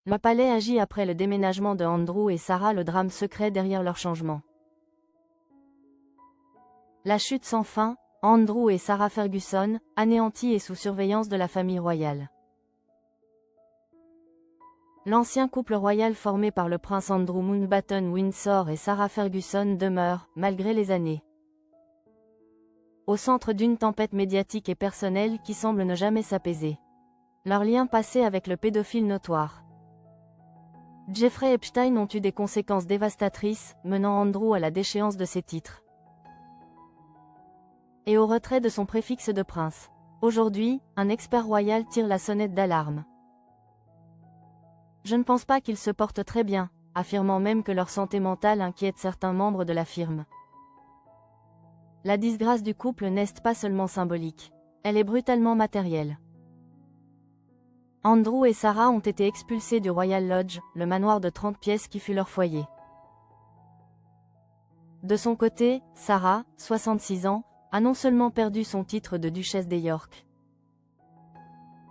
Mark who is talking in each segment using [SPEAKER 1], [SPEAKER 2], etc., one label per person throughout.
[SPEAKER 1] Le palais agit après le déménagement de Andrew et Sarah, le drame secret derrière leur changement. La chute sans fin, Andrew et Sarah Ferguson, anéantis et sous surveillance de la famille royale. L'ancien couple royal formé par le prince Andrew Mountbatten Windsor et Sarah Ferguson demeure, malgré les années, au centre d'une tempête médiatique et personnelle qui semble ne jamais s'apaiser. Leurs liens passés avec le pédophile notoire Jeffrey Epstein ont eu des conséquences dévastatrices, menant Andrew à la déchéance de ses titres et au retrait de son préfixe de prince. Aujourd'hui, un expert royal tire la sonnette d'alarme. Je ne pense pas qu'ils se portent très bien, affirmant même que leur santé mentale inquiète certains membres de la firme. La disgrâce du couple n'est pas seulement symbolique, elle est brutalement matérielle. Andrew et Sarah ont été expulsés du Royal Lodge, le manoir de 30 pièces qui fut leur foyer. De son côté, Sarah, 66 ans, a non seulement perdu son titre de duchesse des York,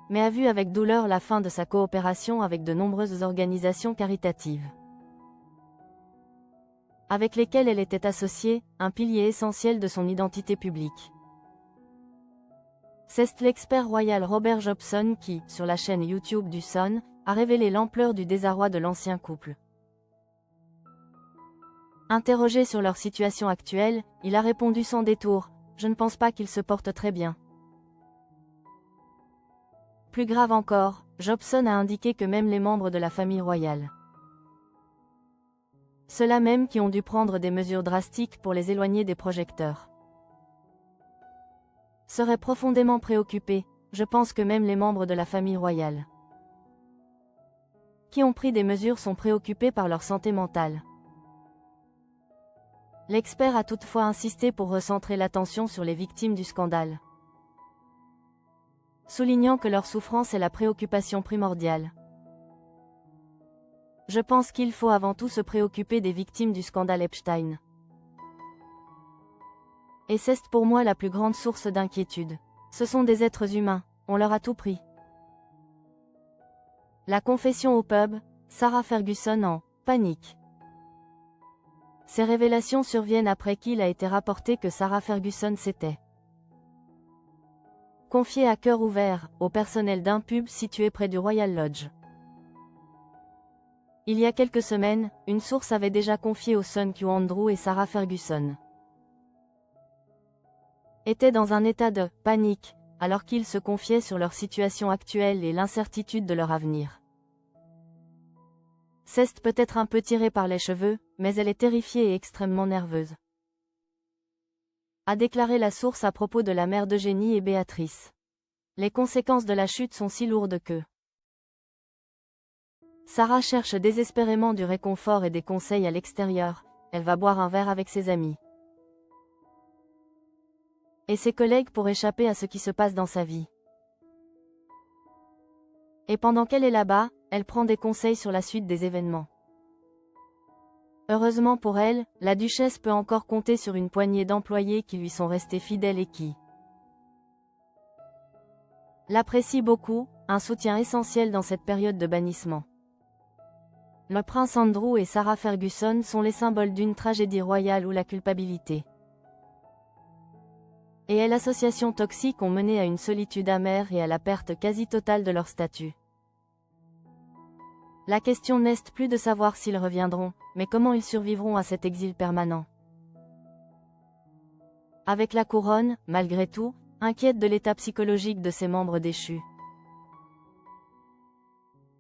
[SPEAKER 1] mais a vu avec douleur la fin de sa coopération avec de nombreuses organisations caritatives avec lesquelles elle était associée, un pilier essentiel de son identité publique. C'est l'expert royal Robert Jobson qui, sur la chaîne YouTube du Sun, a révélé l'ampleur du désarroi de l'ancien couple. Interrogé sur leur situation actuelle, il a répondu sans détour: « Je ne pense pas qu'ils se portent très bien. » Plus grave encore, Jobson a indiqué que même les membres de la famille royale, ceux-là même qui ont dû prendre des mesures drastiques pour les éloigner des projecteurs, seraient profondément préoccupés. Je pense que même les membres de la famille royale qui ont pris des mesures sont préoccupés par leur santé mentale. L'expert a toutefois insisté pour recentrer l'attention sur les victimes du scandale, soulignant que leur souffrance est la préoccupation primordiale. Je pense qu'il faut avant tout se préoccuper des victimes du scandale Epstein. Et c'est pour moi la plus grande source d'inquiétude. Ce sont des êtres humains, on leur a tout pris. La confession au pub, Sarah Ferguson en panique. Ces révélations surviennent après qu'il a été rapporté que Sarah Ferguson s'était confiée à cœur ouvert au personnel d'un pub situé près du Royal Lodge. Il y a quelques semaines, une source avait déjà confié au Sun que Andrew et Sarah Ferguson étaient dans un état de panique, alors qu'ils se confiaient sur leur situation actuelle et l'incertitude de leur avenir. C'est peut-être un peu tiré par les cheveux, mais elle est terrifiée et extrêmement nerveuse, a déclaré la source à propos de la mère d'Eugénie et Béatrice. Les conséquences de la chute sont si lourdes que Sarah cherche désespérément du réconfort et des conseils à l'extérieur. Elle va boire un verre avec ses amis et ses collègues pour échapper à ce qui se passe dans sa vie. Et pendant qu'elle est là-bas, elle prend des conseils sur la suite des événements. Heureusement pour elle, la duchesse peut encore compter sur une poignée d'employés qui lui sont restés fidèles et qui l'apprécient beaucoup, un soutien essentiel dans cette période de bannissement. Le prince Andrew et Sarah Ferguson sont les symboles d'une tragédie royale où la culpabilité et l'association toxique ont mené à une solitude amère et à la perte quasi totale de leur statut. La question n'est plus de savoir s'ils reviendront, mais comment ils survivront à cet exil permanent. Avec la couronne, malgré tout, inquiète de l'état psychologique de ses membres déchus.